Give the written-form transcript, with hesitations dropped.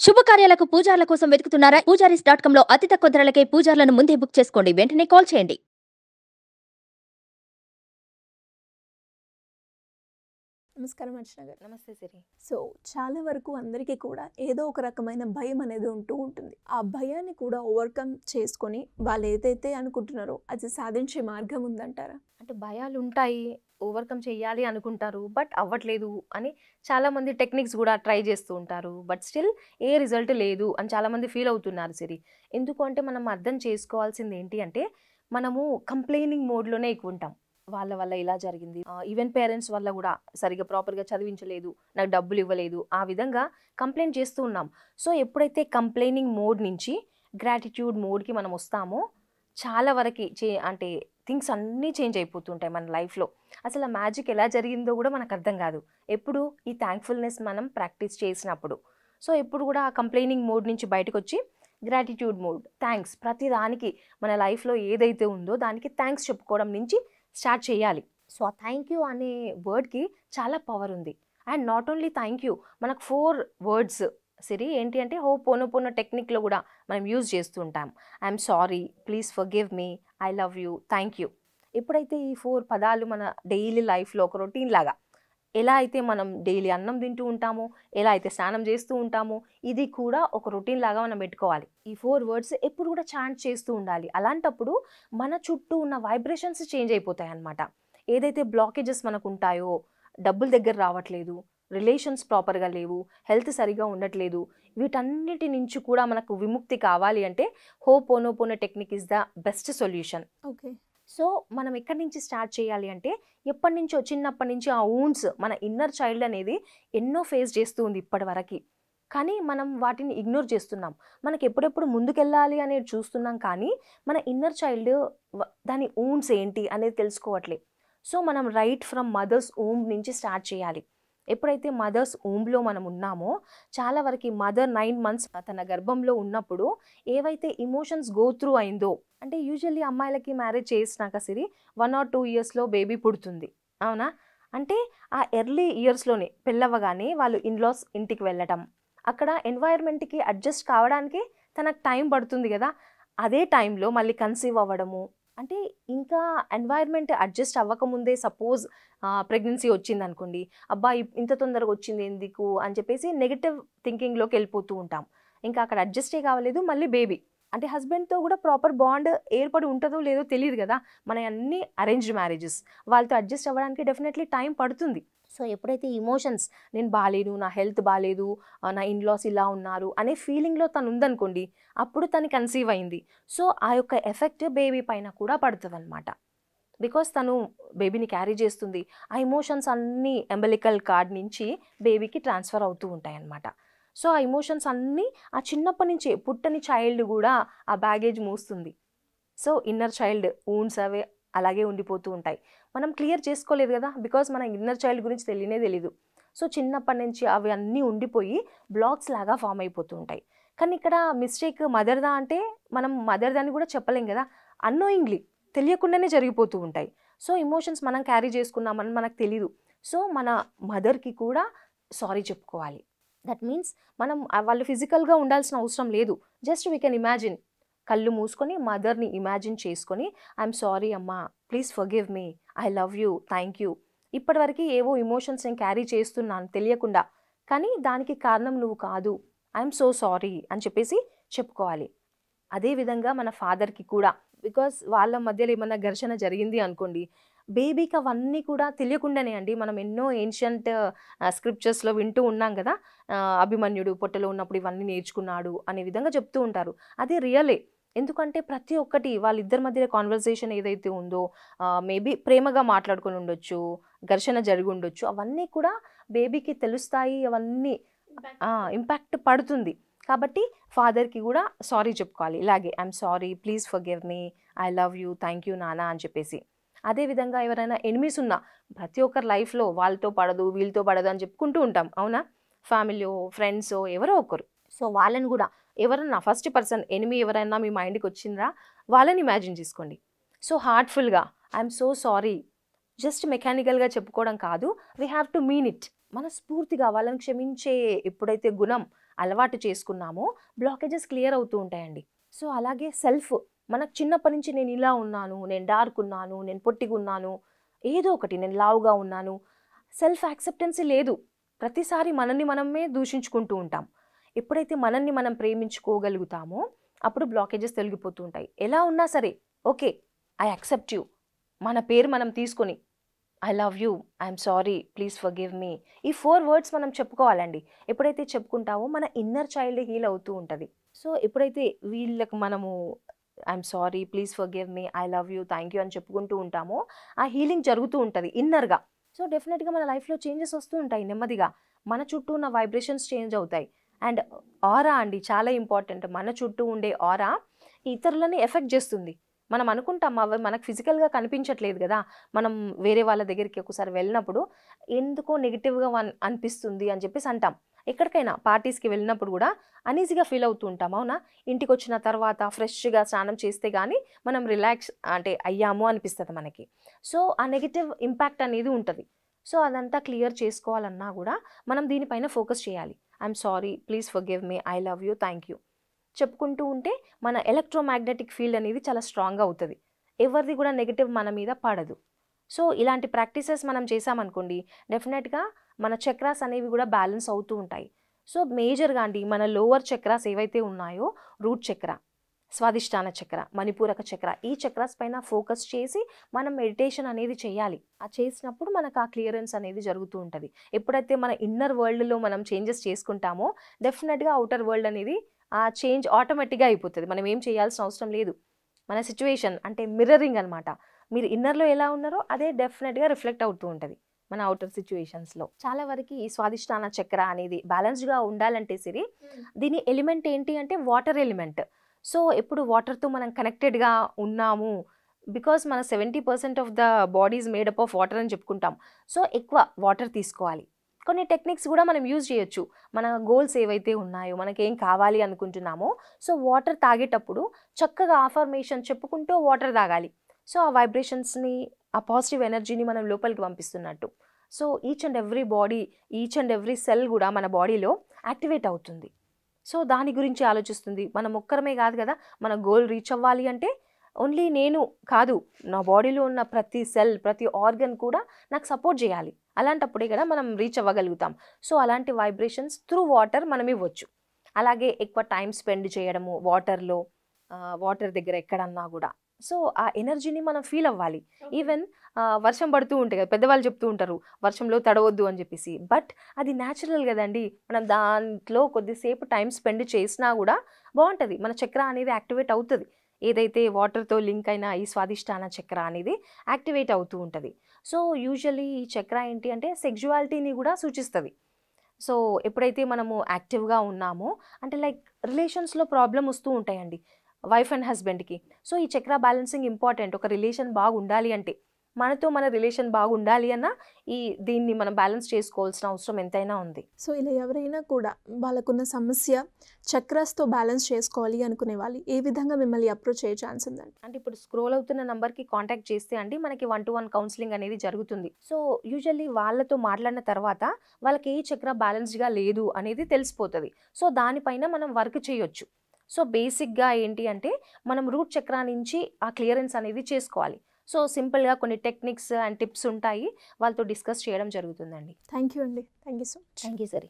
శుభకార్యాలకు పూజార్ల కోసం వెతుకుతున్నారా? పూజారీస్.com లో అతి తక్కువ ధరలకే పూజార్లను ముందే బుక్ చేసుకోండి. వెంటనే కాల్ చేయండి. నమస్కారం అర్చన గారు. నమస్తే సిరి. సో చాలా వరకు అందరికీ కూడా ఏదో ఒక రకమైన భయం అనేది ఉంటూ ఉంటుంది. ఆ భయాన్ని కూడా ఓవర్కమ్ చేసుకొని వాళ్ళు ఏదైతే అనుకుంటున్నారో అది సాధించే మార్గం ఉందంటారా? అంటే భయాలు ఉంటాయి, ఓవర్కమ్ చేయాలి అనుకుంటారు, బట్ అవ్వట్లేదు అని చాలామంది టెక్నిక్స్ కూడా ట్రై చేస్తూ ఉంటారు. బట్ స్టిల్ ఏ రిజల్ట్ లేదు అని చాలామంది ఫీల్ అవుతున్నారు సిరి. ఎందుకు అంటే మనం అర్థం చేసుకోవాల్సింది ఏంటి అంటే మనము కంప్లైనింగ్ మోడ్లోనే ఎక్కువ ఉంటాం. వాళ్ళ వల్ల ఇలా జరిగింది, ఈవెన్ పేరెంట్స్ వల్ల కూడా సరిగ్గా ప్రాపర్గా చదివించలేదు, నాకు డబ్బులు ఇవ్వలేదు, ఆ విధంగా కంప్లైంట్ చేస్తూ ఉన్నాం. సో ఎప్పుడైతే కంప్లైనింగ్ మోడ్ నుంచి గ్రాటిట్యూడ్ మోడ్కి మనం వస్తామో చాలా వరకు అంటే థింగ్స్ అన్నీ చేంజ్ అయిపోతుంటాయి మన లైఫ్లో. అసలు ఆ మ్యాజిక్ ఎలా జరిగిందో కూడా మనకు అర్థం కాదు, ఎప్పుడు ఈ థ్యాంక్ఫుల్నెస్ మనం ప్రాక్టీస్ చేసినప్పుడు. సో ఎప్పుడు కూడా ఆ కంప్లైనింగ్ మోడ్ నుంచి బయటకు వచ్చి గ్రాటిట్యూడ్ మోడ్, థ్యాంక్స్, ప్రతి దానికి మన లైఫ్లో ఏదైతే ఉందో దానికి థ్యాంక్స్ చెప్పుకోవడం నుంచి స్టార్ట్ చేయాలి. సో ఆ థ్యాంక్ యూ అనే వర్డ్కి చాలా పవర్ ఉంది. And not only thank you, మనకు 4 వర్డ్స్ సిరి ఏంటి అంటే హోపోనోపోనో టెక్నిక్లో కూడా మనం యూజ్ చేస్తూ ఉంటాం. I'm sorry, please forgive me, I love you, thank you. ఎప్పుడైతే ఈ 4 పదాలు మన డైలీ లైఫ్లో ఒక రొటీన్ లాగా, ఎలా అయితే మనం డైలీ అన్నం తింటూ ఉంటామో, ఎలా అయితే స్నానం చేస్తూ ఉంటామో, ఇది కూడా ఒక రొటీన్ లాగా మనం పెట్టుకోవాలి. ఈ 4 వర్డ్స్ ఎప్పుడు కూడా చాంట్ చేస్తూ ఉండాలి. అలాంటప్పుడు మన చుట్టూ ఉన్న వైబ్రేషన్స్ చేంజ్ అయిపోతాయి అన్నమాట. ఏదైతే బ్లాకేజెస్ మనకు ఉంటాయో, డబ్బుల దగ్గర రావట్లేదు, రిలేషన్స్ ప్రాపర్గా లేవు, హెల్త్ సరిగా ఉండట్లేదు, వీటన్నిటి నుంచి కూడా మనకు విముక్తి కావాలి అంటే ho'oponopono technique is the best solution. Okay. So మనం ఎక్కడి నుంచి స్టార్ట్ చేయాలి అంటే ఎప్పటి నుంచో, చిన్నప్పటి నుంచి ఆ వూండ్స్, మన ఇన్నర్ చైల్డ్ అనేది ఎన్నో ఫేస్ చేస్తూ ఉంది ఇప్పటి వరకు. కానీ మనం వాటిని ఇగ్నోర్ చేస్తున్నాం. మనకి ఎప్పుడెప్పుడు ముందుకెళ్ళాలి అనేది చూస్తున్నాం, కానీ మన ఇన్నర్ చైల్డ్ దాని వూండ్స్ ఏంటి అనేది తెలుసుకోవట్లే. సో మనం రైట్ ఫ్రమ్ మదర్స్ వూంబ్ నుంచి స్టార్ట్ చేయాలి. ఎప్పుడైతే మదర్స్ వూంబ్లో మనం ఉన్నామో చాలా వరకు మదర్ 9 months తన గర్భంలో ఉన్నప్పుడు ఏవైతే ఇమోషన్స్ గో త్రూ అయిందో, అంటే యూజువల్లీ అమ్మాయిలకి మ్యారేజ్ చేసినాక సిరి 1 or 2 yearsలో బేబీ పుడుతుంది, అవునా? అంటే ఆ ఎర్లీ ఇయర్స్లోనే పెళ్ళవగానే వాళ్ళు ఇన్లాస్ ఇంటికి వెళ్ళటం, అక్కడ ఎన్వైర్న్మెంట్కి అడ్జస్ట్ కావడానికి తనకు టైం పడుతుంది కదా. అదే టైంలో మళ్ళీ కన్సీవ్ అవ్వడము, అంటే ఇంకా ఎన్వైర్న్మెంట్ అడ్జస్ట్ అవ్వకముందే సపోజ్ ప్రెగ్నెన్సీ వచ్చింది అనుకోండి, అబ్బా ఇంత తొందరగా వచ్చింది ఎందుకు అని చెప్పేసి నెగిటివ్ థింకింగ్లోకి వెళ్ళిపోతూ ఉంటాం. ఇంకా అక్కడ అడ్జస్టే కావలేదు, మళ్ళీ బేబీ. అంటే హస్బెండ్తో కూడా ప్రాపర్ బాండ్ ఏర్పడి ఉంటుందో లేదో తెలియదు కదా, మన అన్ని అరేంజ్డ్ మ్యారేజెస్, వాళ్ళతో అడ్జస్ట్ అవ్వడానికి డెఫినెట్లీ టైం పడుతుంది. సో ఎప్పుడైతే ఇమోషన్స్, నేను బాగాలేను, నా హెల్త్ బాగాలేదు, నా ఇన్లాస్ ఇలా ఉన్నారు అనే ఫీలింగ్లో తను ఉందనుకోండి, అప్పుడు తను కన్సీవ్ అయింది. సో ఆ యొక్క ఎఫెక్ట్ బేబీ పైన కూడా పడుతుంది అనమాట. బికాస్ తను బేబీని క్యారీ చేస్తుంది, ఆ ఎమోషన్స్ అన్నీ అంబెలికల్ కార్డ్ నుంచి బేబీకి ట్రాన్స్ఫర్ అవుతూ ఉంటాయి అన్నమాట. సో ఆ ఎమోషన్స్ అన్నీ ఆ చిన్నప్పటి నుంచే, పుట్టని చైల్డ్ కూడా ఆ బ్యాగేజ్ మోస్తుంది. సో ఇన్నర్ చైల్డ్ వూండ్స్ అవే అలాగే ఉండిపోతూ ఉంటాయి. మనం క్లియర్ చేసుకోలేదు కదా, బికాస్ మన ఇన్నర్ చైల్డ్ గురించి తెలియనే తెలీదు. సో చిన్నప్పటి నుంచి అవి అన్నీ ఉండిపోయి బ్లాక్స్ లాగా ఫామ్ అయిపోతూ ఉంటాయి. కానీ ఇక్కడ మిస్టేక్ మదర్దా అంటే మనం మదర్దాన్ని కూడా చెప్పలేం కదా, అన్నోయింగ్లీ, తెలియకుండానే జరిగిపోతూ ఉంటాయి. సో ఇమోషన్స్ మనం క్యారీ చేసుకున్నామని మనకు తెలీదు. సో మన మదర్కి కూడా సారీ చెప్పుకోవాలి. దట్ మీన్స్ మనం వాళ్ళు ఫిజికల్గా ఉండాల్సిన అవసరం లేదు, జస్ట్ వీ కెన్ ఇమాజిన్, కళ్ళు మూసుకొని మదర్ని ఇమాజిన్ చేసుకొని, ఐఎమ్ సారీ అమ్మా, please forgive me, I love you, thank you. ఇప్పటివరకు ఏవో ఇమోషన్స్ నేను క్యారీ చేస్తున్నాను తెలియకుండా, కానీ దానికి కారణం నువ్వు కాదు, ఐఎమ్ సో సారీ అని చెప్పేసి చెప్పుకోవాలి. అదేవిధంగా మన ఫాదర్కి కూడా, బికాస్ వాళ్ళ మధ్యలో ఏమన్నా ఘర్షణ జరిగింది అనుకోండి, బేబీకి అవన్నీ కూడా తెలియకుండానే అండి. మనం ఎన్నో ఏన్షియంట్ స్క్రిప్చర్స్లో వింటూ ఉన్నాం కదా, అభిమన్యుడు పొట్టలో ఉన్నప్పుడు ఇవన్నీ నేర్చుకున్నాడు అనే విధంగా చెప్తూ ఉంటారు. అది రియలే. ఎందుకంటే ప్రతి ఒక్కటి వాళ్ళిద్దరి మధ్య కాన్వర్సేషన్ ఏదైతే ఉందో, మేబీ ప్రేమగా మాట్లాడుకొని ఉండొచ్చు, ఘర్షణ జరిగి ఉండొచ్చు, అవన్నీ కూడా బేబీకి తెలుస్తాయి, అవన్నీ ఇంపాక్ట్ పడుతుంది. కాబట్టి ఫాదర్కి కూడా సారీ చెప్పుకోవాలి, ఇలాగే I'm sorry, please forgive me, I love you, thank you నాన్న అని చెప్పేసి. అదేవిధంగా ఎవరైనా ఎనిమీస్ ఉన్నా, ప్రతి ఒక్కరి లైఫ్లో వాళ్ళతో పడదు, వీళ్ళతో పడదు అని చెప్పుకుంటూ ఉంటాం, అవునా? ఫ్యామిలీయో, ఫ్రెండ్సో, ఎవరో ఒకరు. సో వాళ్ళని కూడా, ఎవరన్నా ఫస్ట్ పర్సన్ ఎనిమీ ఎవరైనా మీ మైండ్కి వచ్చిందా, వాళ్ళని ఇమాజిన్ చేసుకోండి. సో హార్ట్ఫుల్గా ఐఎమ్ సో సారీ, జస్ట్ మెకానికల్గా చెప్పుకోవడం కాదు, we have to mean it. మనస్ఫూర్తిగా వాళ్ళని క్షమించే ఎప్పుడైతే గుణం అలవాటు చేసుకున్నామో బ్లాకేజెస్ క్లియర్ అవుతూ ఉంటాయండి. సో అలాగే సెల్ఫ్, మనకు చిన్నప్పటి నుంచి నేను ఇలా ఉన్నాను, నేను డార్క్ ఉన్నాను, నేను పొట్టిగా ఉన్నాను, ఏదో ఒకటి నేను లావుగా ఉన్నాను, సెల్ఫ్ యాక్సెప్టెన్సీ లేదు. ప్రతిసారి మనల్ని మనమే దూషించుకుంటూ ఉంటాం. ఎప్పుడైతే మనల్ని మనం ప్రేమించుకోగలుగుతామో అప్పుడు బ్లాకేజెస్ తొలగిపోతూ ఉంటాయి. ఎలా ఉన్నా సరే ఓకే, ఐ యాక్సెప్ట్ యూ, మన పేరు మనం తీసుకొని I love you, I'm sorry, please forgive me, ఈ 4 వర్డ్స్ మనం చెప్పుకోవాలండి. ఎప్పుడైతే చెప్పుకుంటామో మన ఇన్నర్ చైల్డ్ హీల్ అవుతూ ఉంటుంది. సో ఎప్పుడైతే వీళ్ళకి మనము I'm sorry, please forgive me, I love you, thank you అని చెప్పుకుంటూ ఉంటామో ఆ హీలింగ్ జరుగుతూ ఉంటుంది ఇన్నర్గా. సో డెఫినెట్గా మన లైఫ్లో చేంజెస్ వస్తూ ఉంటాయి నెమ్మదిగా. మన చుట్టూ ఉన్న వైబ్రేషన్స్ చేంజ్ అవుతాయి. అండ్ ఆరా అండి చాలా ఇంపార్టెంట్. మన చుట్టూ ఉండే ఆరా ఇతరులని ఎఫెక్ట్ చేస్తుంది. మనం అనుకుంటాం అవి మనకు ఫిజికల్గా కనిపించట్లేదు కదా, మనం వేరే వాళ్ళ దగ్గరికి ఒకసారి వెళ్ళినప్పుడు ఎందుకో నెగిటివ్గా అనిపిస్తుంది అని చెప్పేసి అంటాం. ఎక్కడికైనా పార్టీస్కి వెళ్ళినప్పుడు కూడా అనీజీగా ఫీల్ అవుతూ ఉంటాం, అవునా? ఇంటికి వచ్చిన తర్వాత ఫ్రెష్గా స్నానం చేస్తే కానీ మనం రిలాక్స్ అంటే అయ్యాము అనిపిస్తుంది మనకి. సో ఆ నెగిటివ్ ఇంపాక్ట్ అనేది ఉంటుంది. సో అదంతా క్లియర్ చేసుకోవాలన్నా కూడా మనం దీనిపైన ఫోకస్ చేయాలి. I'm sorry, please forgive me, I love you, thank you చెప్పుకుంటూ ఉంటే మన ఎలక్ట్రోమాగ్నెటిక్ ఫీల్డ్ అనేది చాలా స్ట్రాంగ్గా అవుతుంది. ఎవరిది కూడా నెగిటివ్ మన మీద పడదు. సో ఇలాంటి ప్రాక్టీసెస్ మనం చేసామనుకోండి, డెఫినెట్గా మన చక్రాస్ అనేవి కూడా బ్యాలెన్స్ అవుతూ ఉంటాయి. సో మేజర్గా అండి మన లోవర్ చక్రాస్ ఏవైతే ఉన్నాయో, రూట్ చక్ర, స్వాదిష్టాన చక్ర, మణిపూరక చక్ర, ఈ చక్రాస్ పైన ఫోకస్ చేసి మనం మెడిటేషన్ అనేది చేయాలి. ఆ చేసినప్పుడు మనకు ఆ క్లియరెన్స్ అనేది జరుగుతూ ఉంటుంది. ఎప్పుడైతే మన ఇన్నర్ వరల్డ్లో మనం చేంజెస్ చేసుకుంటామో డెఫినెట్గా అవుటర్ వరల్డ్ అనేది ఆ చేంజ్ ఆటోమేటిక్గా అయిపోతుంది. మనం ఏం చేయాల్సిన అవసరం లేదు. మన సిచ్యువేషన్ అంటే మిర్రరింగ్ అనమాట. మీరు ఇన్నర్లో ఎలా ఉన్నారో అదే డెఫినెట్గా రిఫ్లెక్ట్ అవుతూ ఉంటుంది మన అవుటర్ సిచ్యువేషన్స్లో. చాలా వరకు ఈ స్వాదిష్టాన చక్ర అనేది బ్యాలెన్స్డ్గా ఉండాలంటే సిరి, దీని ఎలిమెంట్ ఏంటి అంటే వాటర్ ఎలిమెంట్. సో ఎప్పుడు వాటర్తో మనం కనెక్టెడ్గా ఉన్నాము, బికాస్ మన 70% of the body is made up of water అని చెప్పుకుంటాం. సో ఎక్కువ వాటర్ తీసుకోవాలి. కొన్ని టెక్నిక్స్ కూడా మనం యూజ్ చేయొచ్చు. మన గోల్స్ ఏవైతే ఉన్నాయో, మనకి ఏం కావాలి అనుకుంటున్నామో, సో వాటర్ తాగేటప్పుడు చక్కగా ఆఫర్మేషన్ చెప్పుకుంటూ వాటర్ తాగాలి. సో ఆ వైబ్రేషన్స్ని, ఆ పాజిటివ్ ఎనర్జీని మనం లోపలికి పంపిస్తున్నట్టు. So each and every body, each and every cell కూడా మన బాడీలో యాక్టివేట్ అవుతుంది. సో దాని గురించి ఆలోచిస్తుంది. మనం ఒక్కరమే కాదు కదా, మన గోల్ రీచ్ అవ్వాలి అంటే ఓన్లీ నేను కాదు, నా బాడీలో ఉన్న ప్రతి సెల్, ప్రతి ఆర్గన్ కూడా నాకు సపోర్ట్ చేయాలి. అలాంటప్పుడే కదా మనం రీచ్ అవ్వగలుగుతాం. సో అలాంటి వైబ్రేషన్స్ త్రూ వాటర్ మనం ఇవ్వచ్చు. అలాగే ఎక్కువ టైం స్పెండ్ చేయడము వాటర్లో, వాటర్ దగ్గర ఎక్కడన్నా కూడా. సో ఆ ఎనర్జీని మనం ఫీల్ అవ్వాలి. ఈవెన్ వర్షం పడుతూ ఉంటాయి కదా, పెద్దవాళ్ళు చెప్తూ ఉంటారు వర్షంలో తడవద్దు అని చెప్పేసి. బట్ అది న్యాచురల్ కదండి. మనం దాంట్లో కొద్దిసేపు టైం స్పెండ్ చేసినా కూడా బాగుంటుంది. మన చక్ర అనేది యాక్టివేట్ అవుతుంది. ఏదైతే వాటర్తో లింక్ అయిన ఈ స్వాదిష్టాన చక్ర అనేది యాక్టివేట్ అవుతూ ఉంటుంది. సో యూజువల్లీ ఈ చక్ర ఏంటి అంటే సెక్జువాలిటీని కూడా సూచిస్తుంది. సో ఎప్పుడైతే మనము యాక్టివ్గా ఉన్నామో అంటే లైక్ రిలేషన్స్లో ప్రాబ్లం వస్తూ ఉంటాయండి వైఫ్ అండ్ హస్బెండ్కి. సో ఈ చక్ర బ్యాలెన్సింగ్ ఇంపార్టెంట్. ఒక రిలేషన్ బాగుండాలి అంటే, మనతో మన రిలేషన్ బాగుండాలి అన్న దీన్ని మనం బ్యాలెన్స్ చేసుకోవాల్సిన అవసరం ఎంతైనా ఉంది. సో ఇలా ఎవరైనా కూడా వాళ్ళకున్న సమస్య చక్రాస్తో బ్యాలెన్స్ చేసుకోవాలి అనుకునే వాళ్ళు ఏ విధంగా మిమ్మల్ని అప్రోచ్ అయ్యే ఛాన్స్ ఉందండి? అంటే ఇప్పుడు స్క్రోల్ అవుతున్న నంబర్కి కాంటాక్ట్ చేస్తే అండి మనకి 1-to-1 కౌన్సిలింగ్ అనేది జరుగుతుంది. సో యూజువల్లీ వాళ్ళతో మాట్లాడిన తర్వాత వాళ్ళకి ఏ చక్ర బ్యాలెన్స్డ్గా లేదు అనేది తెలిసిపోతుంది. సో దానిపైన మనం వర్క్ చేయొచ్చు. సో బేసిక్గా ఏంటి అంటే మనం రూట్ చక్ర నుంచి ఆ క్లియరెన్స్ అనేది చేసుకోవాలి. సో సింపుల్గా కొన్ని టెక్నిక్స్ అండ్ టిప్స్ ఉంటాయి, వాళ్ళతో డిస్కస్ చేయడం జరుగుతుందండి. థ్యాంక్ యూ అండి. Thank you so much. Thank you సరే.